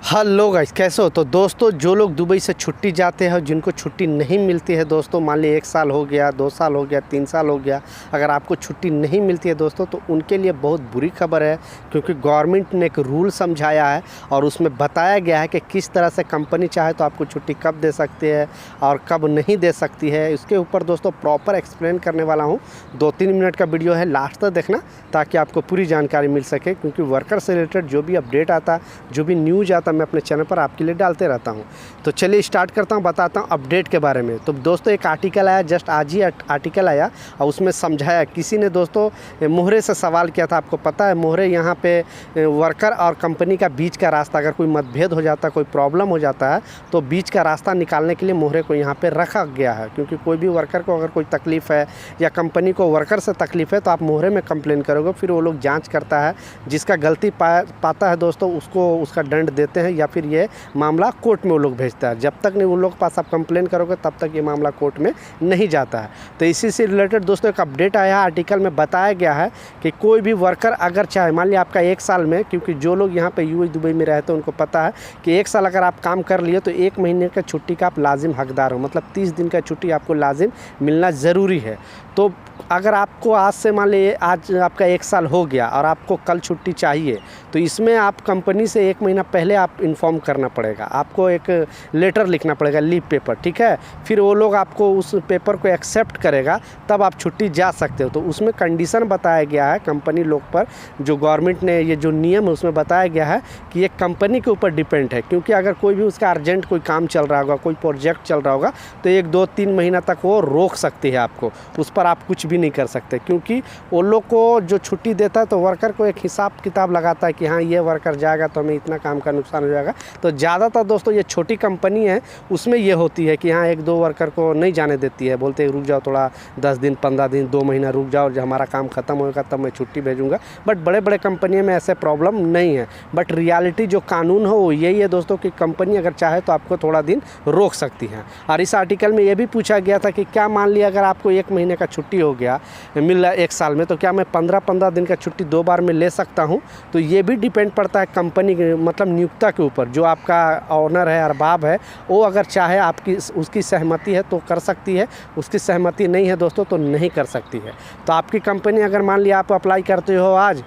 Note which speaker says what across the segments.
Speaker 1: Hello guys, कैसे हो? तो दोस्तों, जो लोग दुबई से छुट्टी जाते हैं, जिनको छुट्टी नहीं मिलती है दोस्तों, मान ली 1 साल हो गया, 2 साल हो गया, 3 साल हो गया, अगर आपको छुट्टी नहीं मिलती है दोस्तों, तो उनके लिए बहुत बुरी खबर है। क्योंकि गवर्नमेंट ने एक रूल समझाया है और उसमें बताया गया है कि किस तरह से कंपनी चाहे तो आपको छुट्टी कब दे सकती है और कब नहीं दे सकती है। इसके ऊपर दोस्तों प्रॉपर एक्सप्लेन करने वाला हूँ। 2-3 मिनट का वीडियो है, लास्ट तक देखना ताकि आपको पूरी जानकारी मिल सके। क्योंकि वर्कर से रिलेटेड जो भी अपडेट आता, जो भी न्यूज़ आता, मैं अपने चैनल पर आपके लिए डालते रहता हूं। तो चलिए स्टार्ट करता हूं, बताता हूं अपडेट के बारे में। तो दोस्तों, एक आर्टिकल आया, जस्ट आज ही आर्टिकल आया और उसमें समझाया। किसी ने दोस्तों मोहरे से सवाल किया था, आपको पता है मोहरे यहाँ पे वर्कर और कंपनी का बीच का रास्ता, अगर कोई मतभेद हो जाता है, कोई प्रॉब्लम हो जाता है, तो बीच का रास्ता निकालने के लिए मोहरे को यहाँ पर रखा गया है। क्योंकि कोई भी वर्कर को अगर कोई तकलीफ़ है या कंपनी को वर्कर से तकलीफ़ है तो आप मोहरे में कंप्लेन करोगे, फिर वो लोग जाँच करता है। जिसका गलती पाता है दोस्तों, उसको उसका दंड देते हैं या फिर ये मामला कोर्ट में वो लोग भेजता है। जब तक नहीं उन लोग के पास आप कंप्लेन करोगे तब तक ये मामला कोर्ट में नहीं जाता है। तो इसी से रिलेटेड दोस्तों एक अपडेट आया है। आर्टिकल में बताया गया है कि कोई भी वर्कर अगर चाहे, मान लिया आपका 1 साल में, क्योंकि जो लोग यहाँ पे यूएई दुबई में रहते हैं उनको पता है कि 1 साल अगर आप काम कर लिए तो 1 महीने का छुट्टी का आप लाजिम हकदार हो। मतलब 30 दिन का छुट्टी आपको लाजिम मिलना ज़रूरी है। तो अगर आपको आज से, मान लीजिए आज आपका 1 साल हो गया और आपको कल छुट्टी चाहिए, तो इसमें आप कंपनी से 1 महीना पहले आप इन्फॉर्म करना पड़ेगा। आपको एक लेटर लिखना पड़ेगा, लीव पेपर, ठीक है। फिर वो लोग आपको उस पेपर को एक्सेप्ट करेगा, तब आप छुट्टी जा सकते हो। तो उसमें कंडीशन बताया गया है कंपनी लोग पर, जो गवर्नमेंट ने ये जो नियम है उसमें बताया गया है कि ये कंपनी के ऊपर डिपेंड है। क्योंकि अगर कोई भी उसका अर्जेंट कोई काम चल रहा होगा, कोई प्रोजेक्ट चल रहा होगा, तो 1-2-3 महीना तक वो रोक सकती है आपको, उस पर आप कुछ भी नहीं कर सकते। क्योंकि वो लोग को जो छुट्टी देता है तो वर्कर को एक हिसाब किताब लगाता है कि हाँ, ये वर्कर जाएगा तो हमें इतना काम का नुकसान हो जाएगा। तो ज़्यादातर दोस्तों ये छोटी कंपनी है, उसमें ये होती है कि हाँ, 1-2 वर्कर को नहीं जाने देती है, बोलते हैं रुक जाओ थोड़ा, 10 दिन 15 दिन 2 महीना रुक जाओ, जब हमारा काम ख़त्म होगा तब मैं छुट्टी भेजूँगा। बट बड़े बड़े कंपनियों में ऐसे प्रॉब्लम नहीं है। बट रियलिटी जो कानून हो वो यही है दोस्तों कि कंपनी अगर चाहे तो आपको थोड़ा दिन रोक सकती है। और इस आर्टिकल में ये भी पूछा गया था कि क्या मान लिया अगर आपको 1 महीने का छुट्टी हो गया मिल रहा है 1 साल में, तो क्या मैं 15-15 दिन का छुट्टी 2 बार में ले सकता हूँ? तो ये भी डिपेंड पड़ता है कंपनी के, मतलब नियोक्ता के ऊपर। जो आपका ऑनर है, अरबाब है, वो अगर चाहे आपकी उसकी सहमति है तो कर सकती है, उसकी सहमति नहीं है दोस्तों तो नहीं कर सकती है। तो आपकी कंपनी अगर मान लिया आप अप्लाई करते हो आज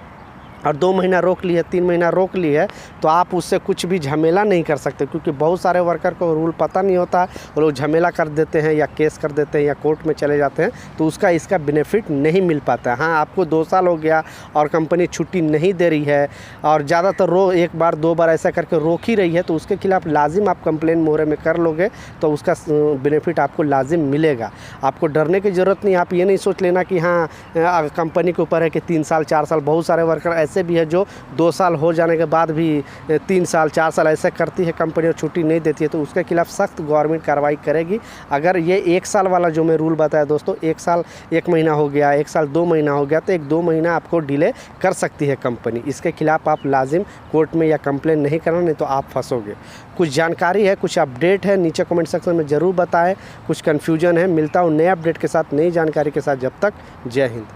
Speaker 1: और 2 महीना रोक ली है, 3 महीना रोक ली है, तो आप उससे कुछ भी झमेला नहीं कर सकते। क्योंकि बहुत सारे वर्कर को रूल पता नहीं होता, वो लोग झमेला कर देते हैं या केस कर देते हैं या कोर्ट में चले जाते हैं, तो उसका इसका बेनिफिट नहीं मिल पाता है। हाँ, आपको 2 साल हो गया और कंपनी छुट्टी नहीं दे रही है और ज़्यादातर 1 बार 2 बार ऐसा करके रोक ही रही है, तो उसके खिलाफ लाजिम आप कंप्लेन मोहरे में कर लोगे तो उसका बेनिफिट आपको लाजिम मिलेगा। आपको डरने की ज़रूरत नहीं। आप ये नहीं सोच लेना कि हाँ, कंपनी के ऊपर है कि 3 साल 4 साल। बहुत सारे वर्कर ऐसे भी है जो 2 साल हो जाने के बाद भी 3 साल 4 साल ऐसे करती है कंपनी और छुट्टी नहीं देती है, तो उसके खिलाफ सख्त गवर्नमेंट कार्रवाई करेगी। अगर ये 1 साल वाला जो मैं रूल बताया दोस्तों, 1 साल 1 महीना हो गया, 1 साल 2 महीना हो गया, तो 1-2 महीना आपको डिले कर सकती है कंपनी। इसके खिलाफ आप लाजिम कोर्ट में या कंप्लेन नहीं करना, नहीं तो आप फंसोगे। कुछ जानकारी है, कुछ अपडेट है, नीचे कमेंट सेक्शन में ज़रूर बताएं। कुछ कन्फ्यूजन है, मिलता हूँ नए अपडेट के साथ, नई जानकारी के साथ। जब तक, जय हिंद।